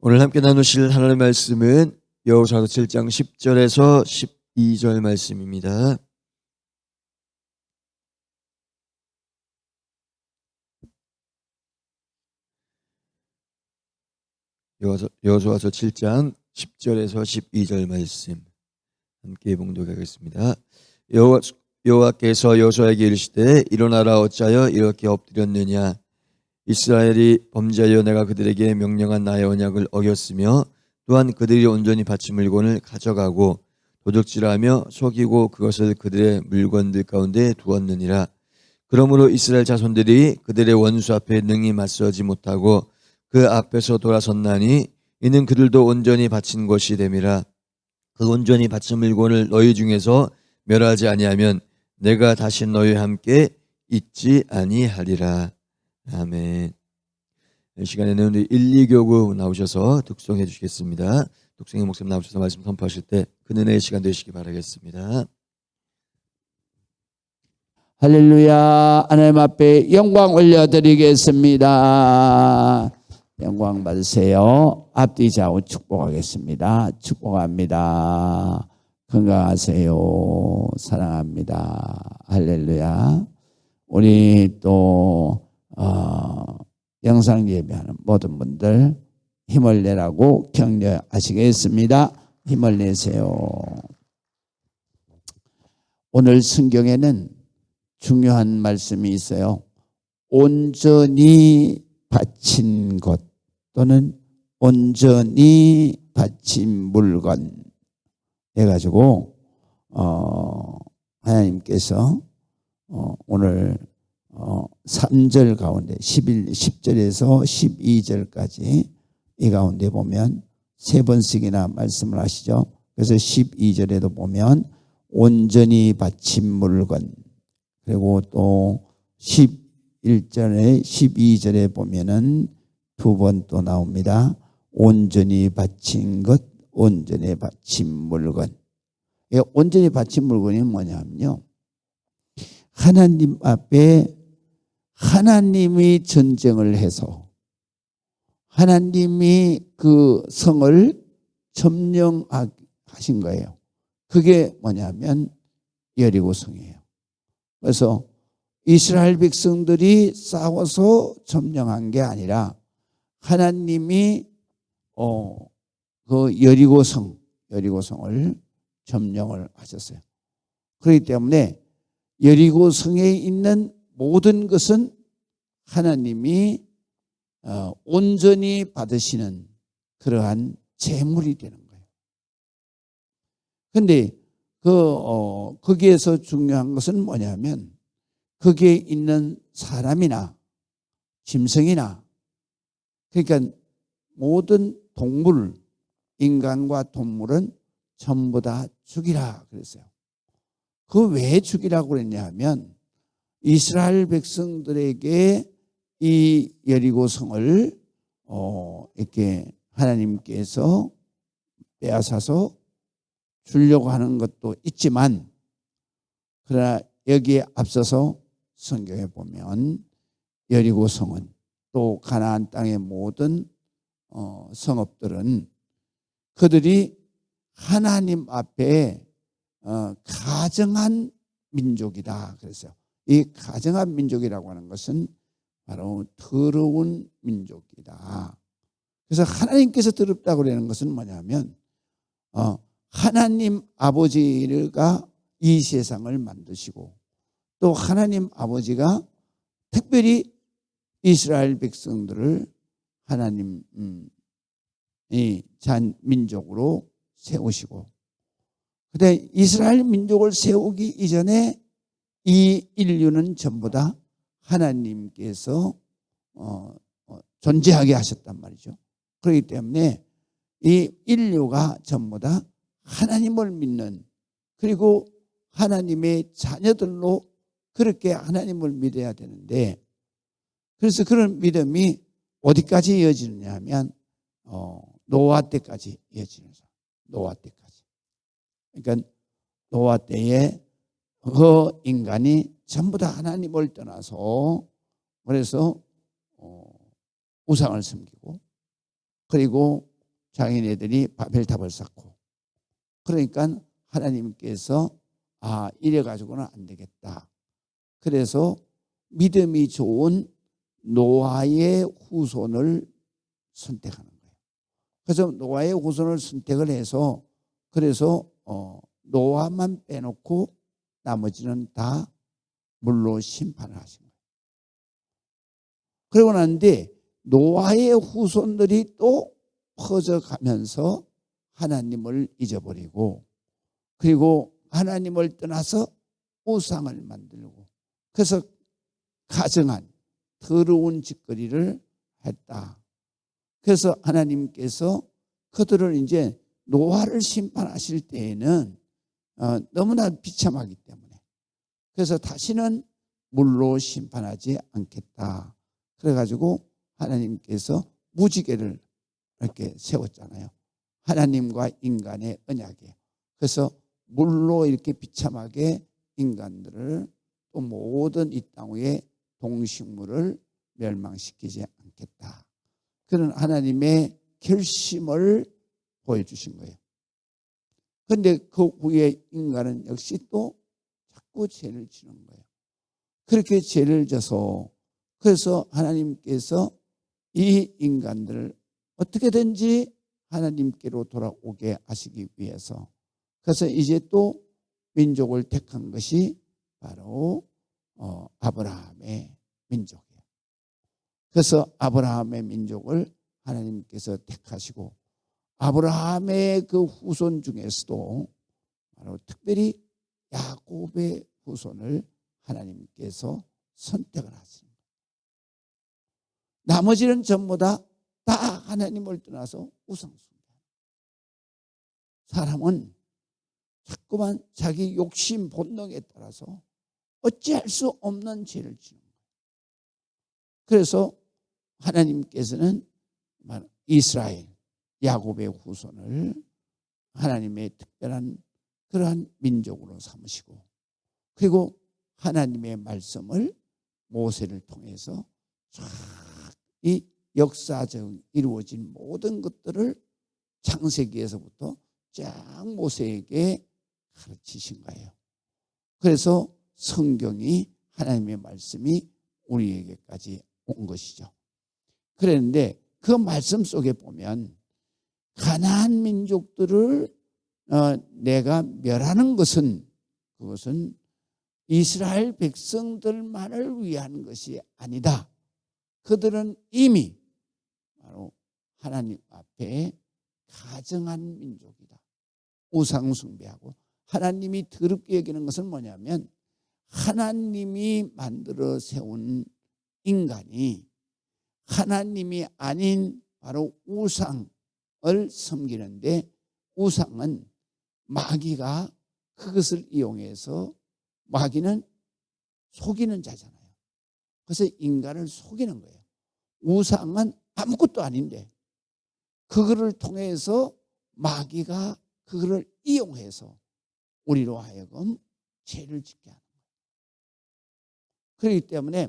오늘 함께 나누실 하나님의 말씀은 여호수아서 7장 10절에서 12절 말씀입니다. 여호수아서 7장 10절에서 12절 말씀 함께 봉독하겠습니다. 여호와께서 여호수아에게 이르시되 일어나라, 어찌하여 이렇게 엎드렸느냐. 이스라엘이 범죄하여 내가 그들에게 명령한 나의 언약을 어겼으며 또한 그들이 온전히 바친 물건을 가져가고 도적질하며 속이고 그것을 그들의 물건들 가운데 두었느니라. 그러므로 이스라엘 자손들이 그들의 원수 앞에 능히 맞서지 못하고 그 앞에서 돌아섰나니 이는 그들도 온전히 바친 것이 됨이라. 그 온전히 바친 물건을 너희 중에서 멸하지 아니하면 내가 다시 너희와 함께 있지 아니하리라. 아멘. 이 시간에는 우리 1, 2교구 나오셔서 독송해 주시겠습니다. 독송의 목사님 나오셔서 말씀 선포하실 때 그 은혜의 시간 되시기 바라겠습니다. 할렐루야. 하나님 앞에 영광 올려드리겠습니다. 영광 받으세요. 앞뒤 좌우 축복하겠습니다. 축복합니다. 건강하세요. 사랑합니다. 할렐루야. 우리 또 영상 예배하는 모든 분들 힘을 내라고 격려하시겠습니다. 힘을 내세요. 오늘 성경에는 중요한 말씀이 있어요. 온전히 바친 것 또는 온전히 바친 물건 해가지고 하나님께서 오늘 3절 가운데 10절에서 12절까지 이 가운데 보면 세 번씩이나 말씀을 하시죠. 그래서 12절에도 보면 온전히 바친 물건, 그리고 또 11절에 12절에 보면은 두 번 또 나옵니다. 온전히 바친 것, 온전히 바친 물건. 온전히 바친 물건이 뭐냐면요, 하나님 앞에 하나님이 전쟁을 해서 하나님이 그 성을 점령하신 거예요. 그게 뭐냐면 여리고 성이에요. 그래서 이스라엘 백성들이 싸워서 점령한 게 아니라 하나님이 그 여리고 성을 점령을 하셨어요. 그렇기 때문에 여리고 성에 있는 모든 것은 하나님이 온전히 받으시는 그러한 제물이 되는 거예요. 그런데 거기에서 중요한 것은 뭐냐면 거기에 있는 사람이나 짐승이나, 그러니까 모든 동물, 인간과 동물은 전부 다 죽이라 그랬어요. 그 왜 죽이라고 그랬냐 하면 이스라엘 백성들에게 이 여리고 성을 이렇게 하나님께서 빼앗아서 주려고 하는 것도 있지만, 그러나 여기에 앞서서 성경에 보면 여리고 성은 또 가나안 땅의 모든 성읍들은 그들이 하나님 앞에 가정한 민족이다 그랬어요. 이 가정한 민족이라고 하는 것은 바로 더러운 민족이다. 그래서 하나님께서 더럽다고 그러는 것은 뭐냐면 하나님 아버지가 이 세상을 만드시고 또 하나님 아버지가 특별히 이스라엘 백성들을 하나님이 잔 민족으로 세우시고, 그런데 이스라엘 민족을 세우기 이전에 이 인류는 전부 다 하나님께서 존재하게 하셨단 말이죠. 그렇기 때문에 이 인류가 전부 다 하나님을 믿는, 그리고 하나님의 자녀들로 그렇게 하나님을 믿어야 되는데, 그래서 그런 믿음이 어디까지 이어지느냐 하면 노아 때까지 이어지는 거죠. 노아 때까지. 그러니까 노아 때에 그 인간이 전부 다 하나님을 떠나서, 그래서 우상을 섬기고, 그리고 자기네들이 바벨탑을 쌓고, 그러니까 하나님께서 이래 가지고는 안 되겠다. 그래서 믿음이 좋은 노아의 후손을 선택하는 거예요. 그래서 노아의 후손을 선택을 해서, 그래서 노아만 빼놓고 나머지는 다 물로 심판을 하신 거예요. 그러고 난데 노아의 후손들이 또 퍼져가면서 하나님을 잊어버리고, 그리고 하나님을 떠나서 우상을 만들고, 그래서 가증한 더러운 짓거리를 했다. 그래서 하나님께서 그들을 이제 노아를 심판하실 때에는 너무나 비참하기 때문에, 그래서 다시는 물로 심판하지 않겠다. 그래가지고 하나님께서 무지개를 이렇게 세웠잖아요. 하나님과 인간의 언약이에요. 그래서 물로 이렇게 비참하게 인간들을, 또 모든 이 땅 위에 동식물을 멸망시키지 않겠다. 그런 하나님의 결심을 보여주신 거예요. 그런데 그 후에 인간은 역시 또 자꾸 죄를 지는 거예요. 그렇게 죄를 져서, 그래서 하나님께서 이 인간들을 어떻게든지 하나님께로 돌아오게 하시기 위해서, 그래서 이제 또 민족을 택한 것이 바로 아브라함의 민족이에요. 그래서 아브라함의 민족을 하나님께서 택하시고, 아브라함의 그 후손 중에서도 바로 특별히 야곱의 후손을 하나님께서 선택을 하십니다. 나머지는 전부 다 하나님을 떠나서 우상숭배. 사람은 자꾸만 자기 욕심 본능에 따라서 어찌할 수 없는 죄를 지는 거예요. 그래서 하나님께서는 이스라엘, 야곱의 후손을 하나님의 특별한 그러한 민족으로 삼으시고, 그리고 하나님의 말씀을 모세를 통해서 이 역사적 이루어진 모든 것들을 창세기에서부터 쫙 모세에게 가르치신 거예요. 그래서 성경이, 하나님의 말씀이 우리에게까지 온 것이죠. 그랬는데 그 말씀 속에 보면 가나안 민족들을 내가 멸하는 것은, 그것은 이스라엘 백성들만을 위한 것이 아니다. 그들은 이미 바로 하나님 앞에 가증한 민족이다. 우상 숭배하고, 하나님이 더럽게 여기는 것은 뭐냐면, 하나님이 만들어 세운 인간이 하나님이 아닌 바로 우상을 섬기는데, 우상은 마귀가 그것을 이용해서, 마귀는 속이는 자잖아요. 그래서 인간을 속이는 거예요. 우상은 아무것도 아닌데 그거를 통해서 마귀가 그거를 이용해서 우리로 하여금 죄를 짓게 하는 거예요. 그렇기 때문에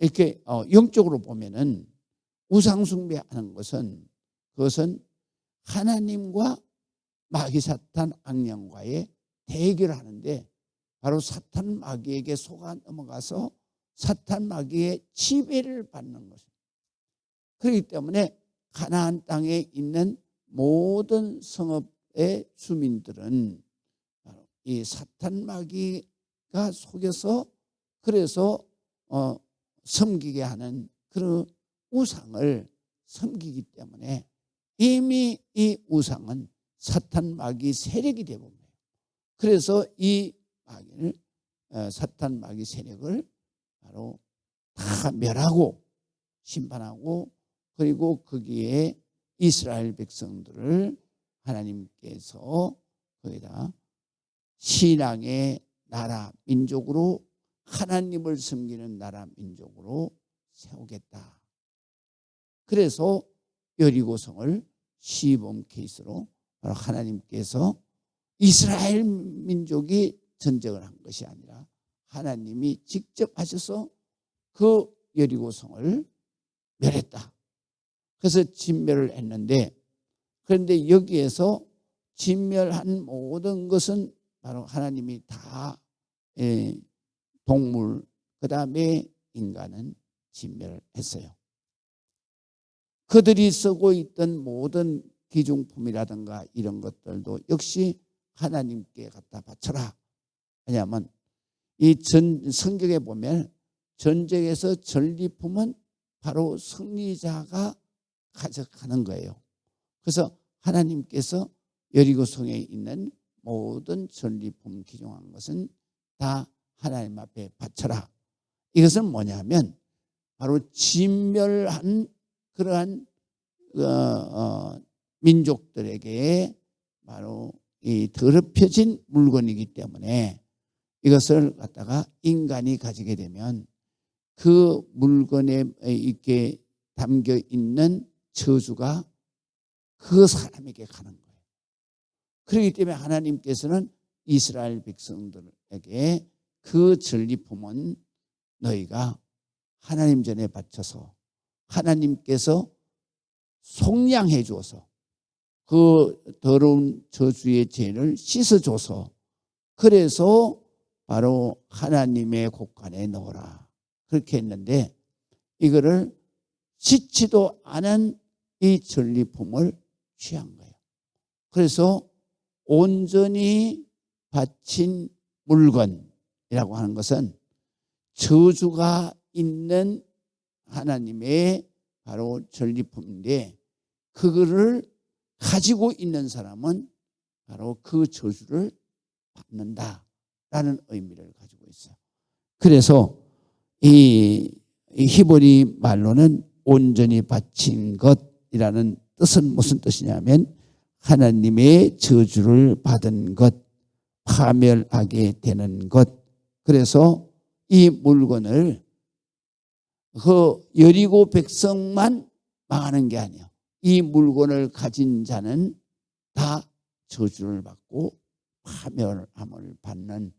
이렇게 영적으로 보면은 우상 숭배하는 것은, 그것은 하나님과 마귀 사탄 악령과의 대결을 하는데, 바로 사탄 마귀에게 속아 넘어가서 사탄 마귀의 지배를 받는 것입니다. 그렇기 때문에 가나안 땅에 있는 모든 성읍의 주민들은 이 사탄 마귀가 속여서, 그래서 섬기게 하는 그런 우상을 섬기기 때문에 이미 이 우상은 사탄 마귀 세력이 되어버린 거예요. 그래서 이 마귀를, 사탄 마귀 세력을 바로 다 멸하고 심판하고, 그리고 거기에 이스라엘 백성들을 하나님께서 거기다 신앙의 나라 민족으로, 하나님을 섬기는 나라 민족으로 세우겠다. 그래서 여리고성을 시범 케이스로 바로 하나님께서 이스라엘 민족이 전쟁을 한 것이 아니라 하나님이 직접 하셔서 그 여리고성을 멸했다. 그래서 진멸을 했는데, 그런데 여기에서 진멸한 모든 것은 바로 하나님이 다 동물, 그 다음에 인간은 진멸을 했어요. 그들이 쓰고 있던 모든 기중품이라든가 이런 것들도 역시 하나님께 갖다 바쳐라. 왜냐하면 이 성경에 보면 전쟁에서 전리품은 바로 승리자가 가져가는 거예요. 그래서 하나님께서 여리고성에 있는 모든 전리품 기중한 것은 다 하나님 앞에 바쳐라. 이것은 뭐냐면 바로 진멸한 그러한 민족들에게 바로 이 더럽혀진 물건이기 때문에 이것을 갖다가 인간이 가지게 되면 그 물건에 있게 담겨 있는 저주가 그 사람에게 가는 거예요. 그렇기 때문에 하나님께서는 이스라엘 백성들에게 그 전리품은 너희가 하나님 전에 바쳐서 하나님께서 속량해 주어서 그 더러운 저주의 죄를 씻어줘서 그래서 바로 하나님의 곳간에 넣어라. 그렇게 했는데 이거를 씻지도 않은 이 전리품을 취한 거예요. 그래서 온전히 바친 물건이라고 하는 것은 저주가 있는 하나님의 바로 전리품인데 그거를 가지고 있는 사람은 바로 그 저주를 받는다라는 의미를 가지고 있어요. 그래서 이 히브리 말로는 온전히 바친 것이라는 뜻은 무슨 뜻이냐면 하나님의 저주를 받은 것, 파멸하게 되는 것. 그래서 이 물건을 그 여리고 백성만 망하는 게 아니에요. 이 물건을 가진 자는 다 저주를 받고 파멸함을 받는,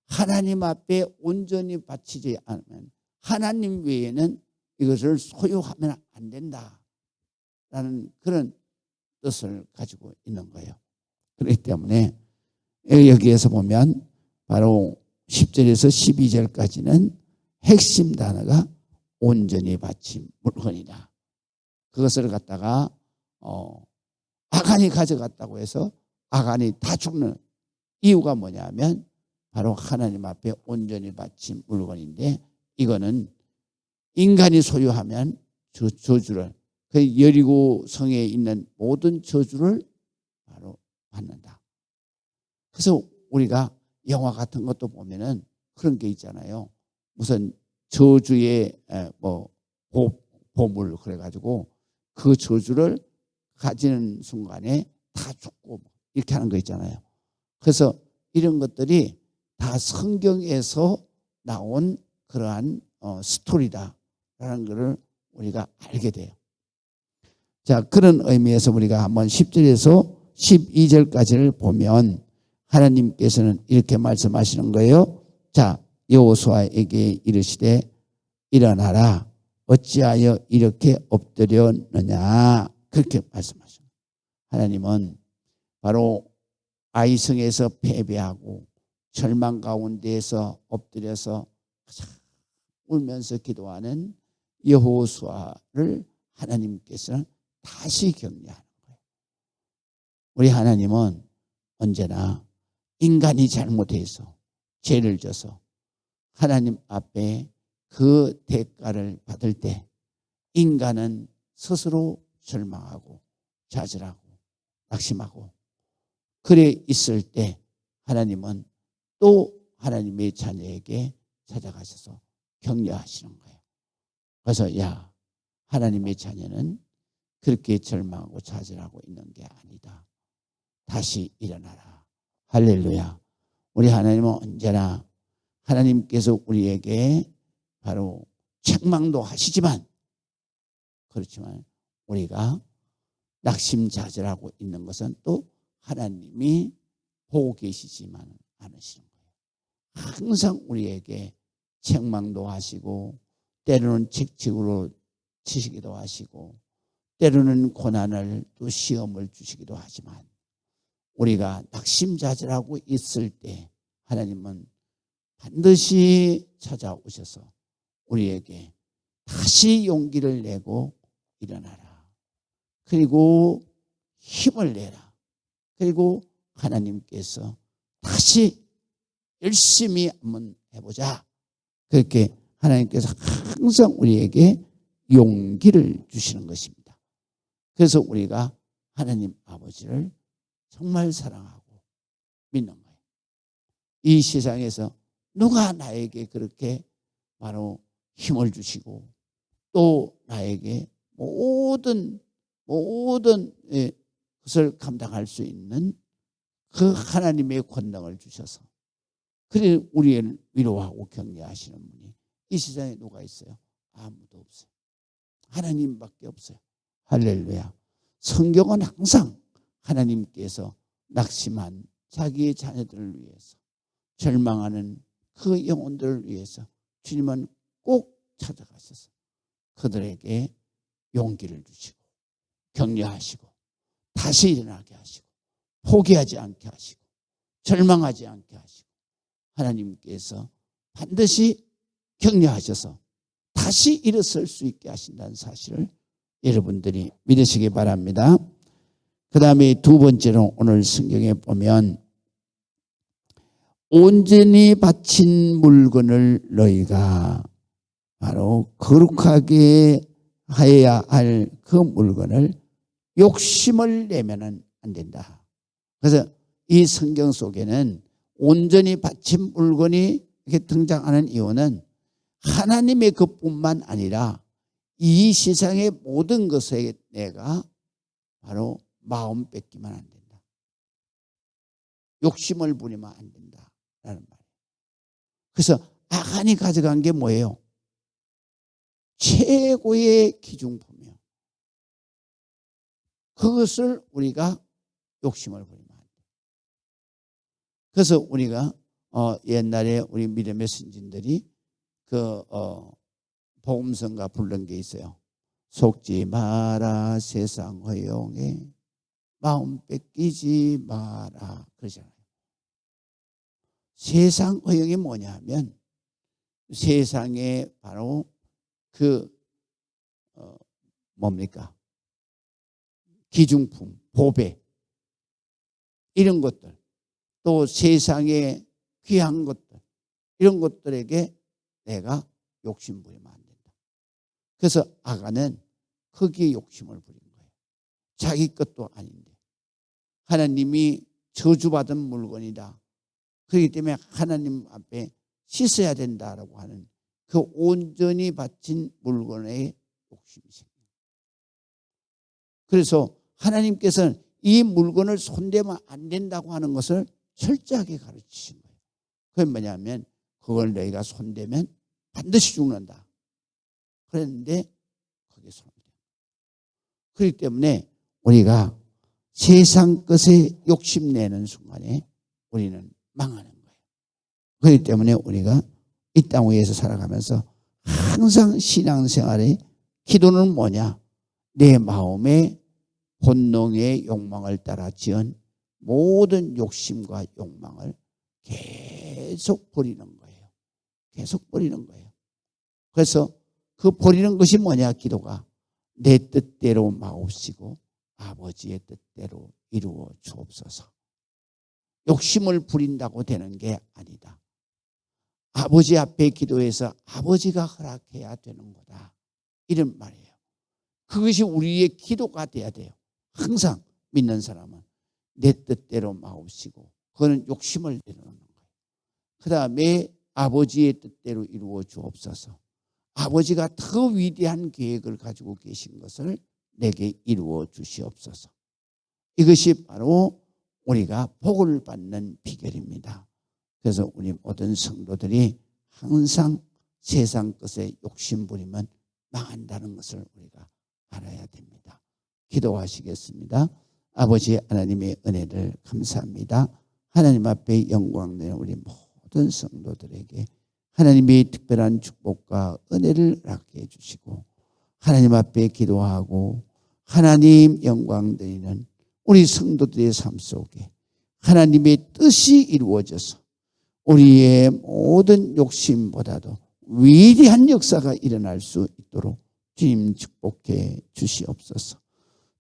하나님 앞에 온전히 바치지 않으면 하나님 외에는 이것을 소유하면 안 된다라는 그런 뜻을 가지고 있는 거예요. 그렇기 때문에 여기에서 보면 바로 10절에서 12절까지는 핵심 단어가 온전히 바친 물건이다. 그것을 갖다가 아간이 가져갔다고 해서 아간이 다 죽는 이유가 뭐냐면 바로 하나님 앞에 온전히 바친 물건인데 이거는 인간이 소유하면 저주를, 그 여리고 성에 있는 모든 저주를 바로 받는다. 그래서 우리가 영화 같은 것도 보면은 그런 게 있잖아요. 무슨 저주의 보물 그래가지고 그 저주를 가지는 순간에 다 죽고 이렇게 하는 거 있잖아요. 그래서 이런 것들이 다 성경에서 나온 그러한 스토리다라는 것을 우리가 알게 돼요. 자, 그런 의미에서 우리가 한번 10절에서 12절까지를 보면 하나님께서는 이렇게 말씀하시는 거예요. 자, 여호수아에게 이르시되 일어나라. 어찌하여 이렇게 엎드렸느냐. 그렇게 말씀하십니다. 하나님은 바로 아이성에서 패배하고 절망 가운데에서 엎드려서 울면서 기도하는 여호수아를 하나님께서는 다시 격려하는 거예요. 우리 하나님은 언제나 인간이 잘못해서 죄를 져서 하나님 앞에 그 대가를 받을 때 인간은 스스로 절망하고 좌절하고 낙심하고 그래 있을 때 하나님은 또 하나님의 자녀에게 찾아가셔서 격려하시는 거예요. 그래서 야, 하나님의 자녀는 그렇게 절망하고 좌절하고 있는 게 아니다. 다시 일어나라. 할렐루야. 우리 하나님은 언제나 하나님께서 우리에게 바로 책망도 하시지만 그렇지만 우리가 낙심좌절하고 있는 것은 또 하나님이 보고 계시지만 않으시는 거예요. 항상 우리에게 책망도 하시고 때로는 책찍으로 치시기도 하시고 때로는 고난을 또 시험을 주시기도 하지만 우리가 낙심자질하고 있을 때 하나님은 반드시 찾아오셔서 우리에게 다시 용기를 내고 일어나라. 그리고 힘을 내라. 그리고 하나님께서 다시 열심히 한번 해보자. 그렇게 하나님께서 항상 우리에게 용기를 주시는 것입니다. 그래서 우리가 하나님 아버지를 정말 사랑하고 믿는 거예요. 이 세상에서 누가 나에게 그렇게 바로 힘을 주시고 또 나에게 모든 것을 감당할 수 있는 그 하나님의 권능을 주셔서 그래 우리를 위로하고 격려하시는 분이 이 세상에 누가 있어요? 아무도 없어요. 하나님밖에 없어요. 할렐루야. 성경은 항상 하나님께서 낙심한 자기의 자녀들을 위해서 절망하는 그 영혼들을 위해서 주님은 꼭 찾아가셔서 그들에게 용기를 주시고 격려하시고 다시 일어나게 하시고 포기하지 않게 하시고 절망하지 않게 하시고 하나님께서 반드시 격려하셔서 다시 일어설 수 있게 하신다는 사실을 여러분들이 믿으시기 바랍니다. 그 다음에 두 번째로 오늘 성경에 보면 온전히 바친 물건을 너희가 바로 거룩하게 하여야 할 그 물건을 욕심을 내면은 안 된다. 그래서 이 성경 속에는 온전히 바친 물건이 이렇게 등장하는 이유는 하나님의 것뿐만 아니라 이 세상의 모든 것에 내가 바로 마음 뺏기면 안 된다. 욕심을 부리면 안 된다라는 말이에요. 그래서 아간이 가져간 게 뭐예요? 최고의 기중품이요. 그것을 우리가 욕심을 부리면 안 돼요. 그래서 우리가 옛날에 우리 믿음의 선진들이 복음성가 부른 게 있어요. 속지 마라 세상 허용에 마음 뺏기지 마라 그러잖아요. 세상 허용이 뭐냐면 세상에 바로 뭡니까? 기중품, 보배 이런 것들 또 세상의 귀한 것들 이런 것들에게 내가 욕심 부리면 안 된다. 그래서 아간은 거기에 욕심을 부린 거예요. 자기 것도 아닌데 하나님이 저주받은 물건이다. 그렇기 때문에 하나님 앞에 씻어야 된다라고 하는 그 온전히 바친 물건에 욕심이 생겨요. 그래서 하나님께서는 이 물건을 손대면 안 된다고 하는 것을 철저하게 가르치신 거예요. 그게 뭐냐면 그걸 너희가 손대면 반드시 죽는다. 그랬는데 그게 손대요. 그렇기 때문에 우리가 세상 것에 욕심내는 순간에 우리는 망하는 거예요. 그렇기 때문에 우리가 이 땅 위에서 살아가면서 항상 신앙생활의 기도는 뭐냐? 내 마음의 본능의 욕망을 따라 지은 모든 욕심과 욕망을 계속 버리는 거예요. 계속 버리는 거예요. 그래서 그 버리는 것이 뭐냐? 기도가 내 뜻대로 마옵시고 아버지의 뜻대로 이루어 주옵소서. 욕심을 부린다고 되는 게 아니다. 아버지 앞에 기도해서 아버지가 허락해야 되는 거다. 이런 말이에요. 그것이 우리의 기도가 돼야 돼요. 항상 믿는 사람은 내 뜻대로 마옵시고 그거는 욕심을 내려놓는 거예요. 그 다음에 아버지의 뜻대로 이루어 주옵소서. 아버지가 더 위대한 계획을 가지고 계신 것을 내게 이루어 주시옵소서. 이것이 바로 우리가 복을 받는 비결입니다. 그래서 우리 모든 성도들이 항상 세상 것에 욕심 부리면 망한다는 것을 우리가 알아야 됩니다. 기도하시겠습니다. 아버지 하나님의 은혜를 감사합니다. 하나님 앞에 영광 되는 우리 모든 성도들에게 하나님의 특별한 축복과 은혜를 낳게 해주시고 하나님 앞에 기도하고 하나님 영광 드리는 우리 성도들의 삶 속에 하나님의 뜻이 이루어져서 우리의 모든 욕심보다도 위대한 역사가 일어날 수 있도록 주님 축복해 주시옵소서.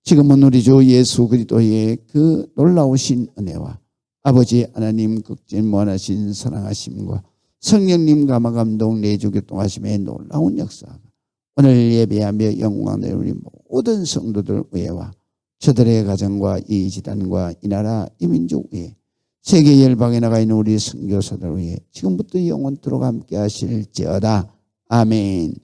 지금은 우리 주 예수 그리스도의 그 놀라우신 은혜와 아버지 하나님 극진 무한하신 사랑하심과 성령님 감화 감동 내주 교통하심의 놀라운 역사가 오늘 예배하며 영광을 우리 모든 성도들 위에와 저들의 가정과 이 지단과 이 나라 이 민족 위에 세계 열방에 나가 있는 우리 선교사들 위해 지금부터 영원토록 함께 하실지어다. 아멘.